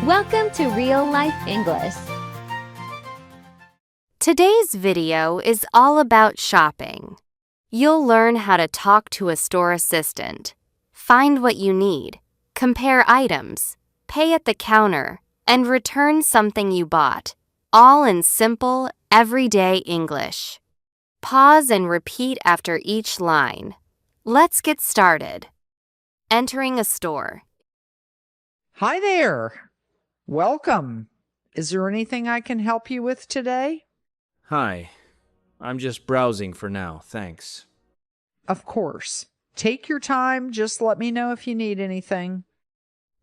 Welcome to Real Life English. Today's video is all about shopping. You'll learn how to talk to a store assistant, find what you need, compare items, pay at the counter, and return something you bought, all in simple, everyday English. Pause and repeat after each line. Let's get started. Entering a store. Hi there. Welcome. Is there anything I can help you with today? Hi. I'm just browsing for now, thanks. Of course. Take your time. Just let me know if you need anything.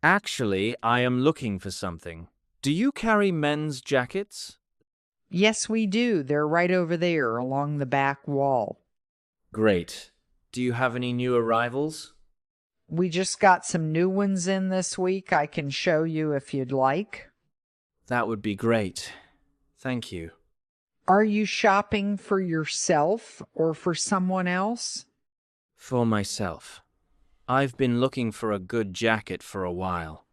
Actually, I am looking for something. Do you carry men's jackets? Yes, we do. They're right over there along the back wall. Great. Do you have any new arrivals? We just got some new ones in this week. I can show you if you'd like. That would be great. Thank you. Are you shopping for yourself or for someone else? For myself. I've been looking for a good jacket for a while.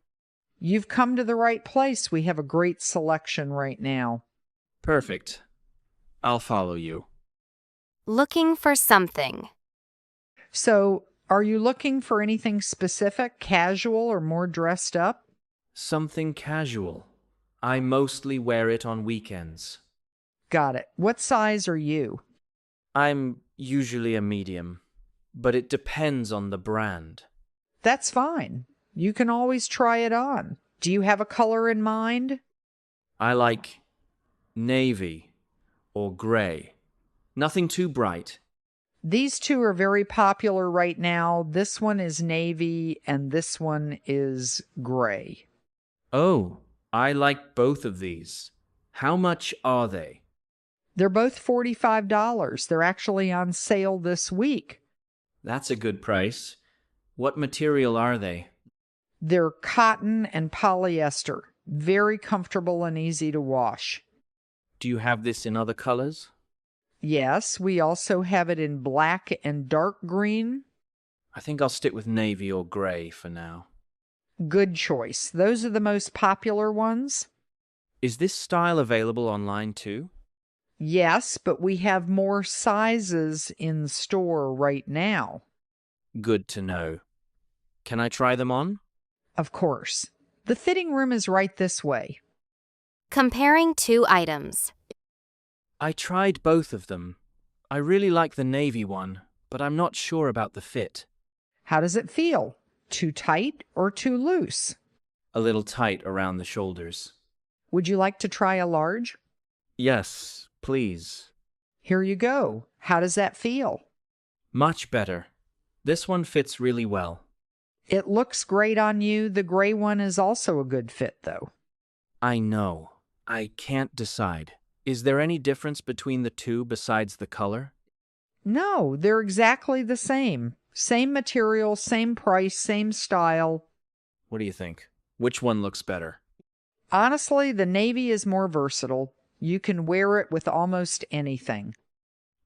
You've come to the right place. We have a great selection right now. Perfect. I'll follow you. Looking for something. So, are you looking for anything specific, casual, or more dressed up? Something casual. I mostly wear it on weekends. Got it. What size are you? I'm usually a medium, but it depends on the brand. That's fine. You can always try it on. Do you have a color in mind? I like navy or gray. Nothing too bright. These two are very popular right now. This one is navy and this one is gray. Oh, I like both of these. How much are they? They're both $45. They're actually on sale this week. That's a good price. What material are they? They're cotton and polyester. Very comfortable and easy to wash. Do you have this in other colors? Yes, we also have it in black and dark green. I think I'll stick with navy or gray for now. Good choice. Those are the most popular ones. Is this style available online too? Yes, but we have more sizes in store right now. Good to know. Can I try them on? Of course. The fitting room is right this way. Comparing two items. I tried both of them. I really like the navy one, but I'm not sure about the fit. How does it feel? Too tight or too loose? A little tight around the shoulders. Would you like to try a large? Yes, please. Here you go. How does that feel? Much better. This one fits really well. It looks great on you. The gray one is also a good fit, though. I know. I can't decide. Is there any difference between the two besides the color? No, they're exactly the same. Same material, same price, same style. What do you think? Which one looks better? Honestly, the navy is more versatile. You can wear it with almost anything.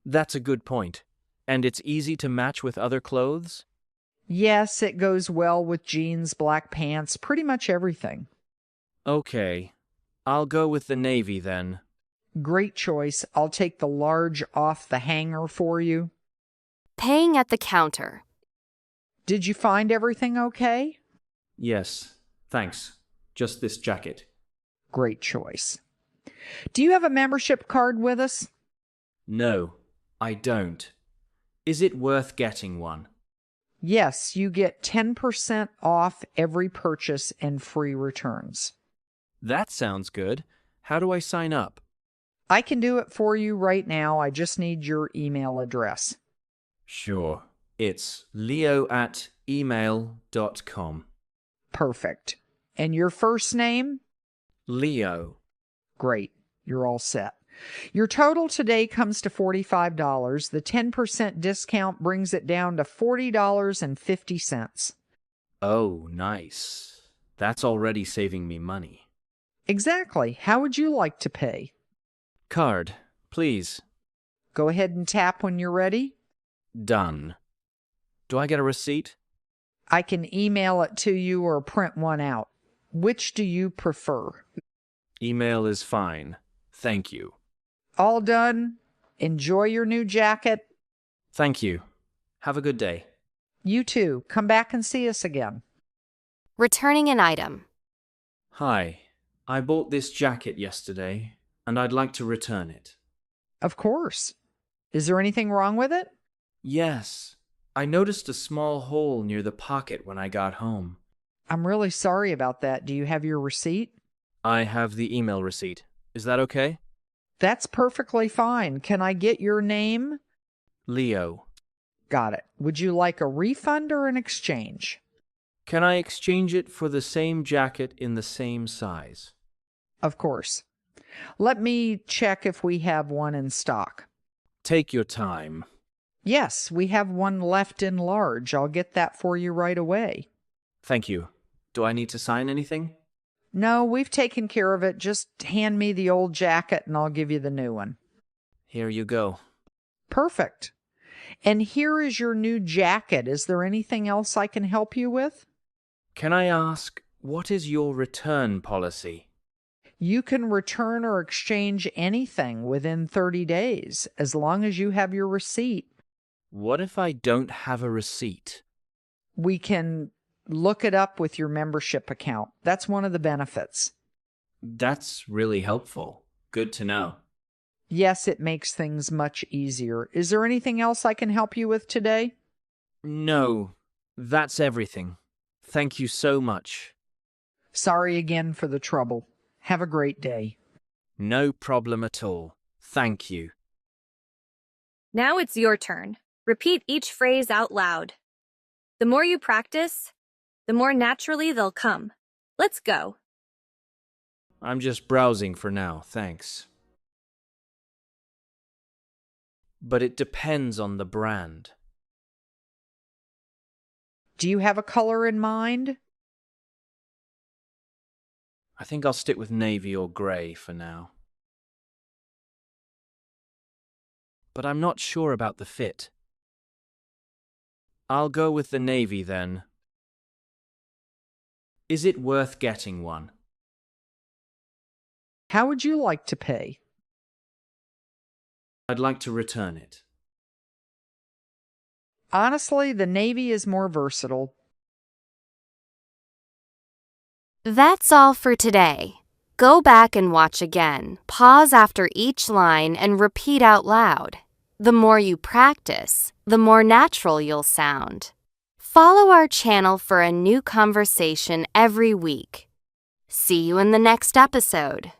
That's a good point. And it's easy to match with other clothes? Yes, it goes well with jeans, black pants, pretty much everything. Okay. I'll go with the navy then. Great choice. I'll take the large off the hanger for you. Paying at the counter. Did you find everything okay? Yes, thanks. Just this jacket. Great choice. Do you have a membership card with us? No, I don't. Is it worth getting one? Yes, you get 10% off every purchase and free returns. That sounds good. How do I sign up? I can do it for you right now. I just need your email address. Sure. It's leo@email.com. Perfect. And your first name? Leo. Great. You're all set. Your total today comes to $45. The 10% discount brings it down to $40.50. Oh, nice. That's already saving me money. Exactly. How would you like to pay? Card, please. Go ahead and tap when you're ready. Done. Do I get a receipt? I can email it to you or print one out. Which do you prefer? Email is fine. Thank you. All done? Enjoy your new jacket. Thank you. Have a good day. You too. Come back and see us again. Returning an item. Hi. I bought this jacket yesterday, and I'd like to return it. Of course. Is there anything wrong with it? Yes. I noticed a small hole near the pocket when I got home. I'm really sorry about that. Do you have your receipt? I have the email receipt. Is that okay? That's perfectly fine. Can I get your name? Leo. Got it. Would you like a refund or an exchange? Can I exchange it for the same jacket in the same size? Of course. Let me check if we have one in stock. Take your time. Yes, we have one left in large. I'll get that for you right away. Thank you. Do I need to sign anything? No, we've taken care of it. Just hand me the old jacket and I'll give you the new one. Here you go. Perfect. And here is your new jacket. Is there anything else I can help you with? Can I ask, what is your return policy? You can return or exchange anything within 30 days, as long as you have your receipt. What if I don't have a receipt? We can look it up with your membership account. That's one of the benefits. That's really helpful. Good to know. Yes, it makes things much easier. Is there anything else I can help you with today? No, that's everything. Thank you so much. Sorry again for the trouble. Have a great day. No problem at all. Thank you. Now it's your turn. Repeat each phrase out loud. The more you practice, the more naturally they'll come. Let's go. I'm just browsing for now, thanks. But it depends on the brand. Do you have a color in mind? I think I'll stick with navy or grey for now. But I'm not sure about the fit. I'll go with the navy then. Is it worth getting one? How would you like to pay? I'd like to return it. Honestly, the navy is more versatile. That's all for today. Go back and watch again. Pause after each line and repeat out loud. The more you practice, the more natural you'll sound. Follow our channel for a new conversation every week. See you in the next episode.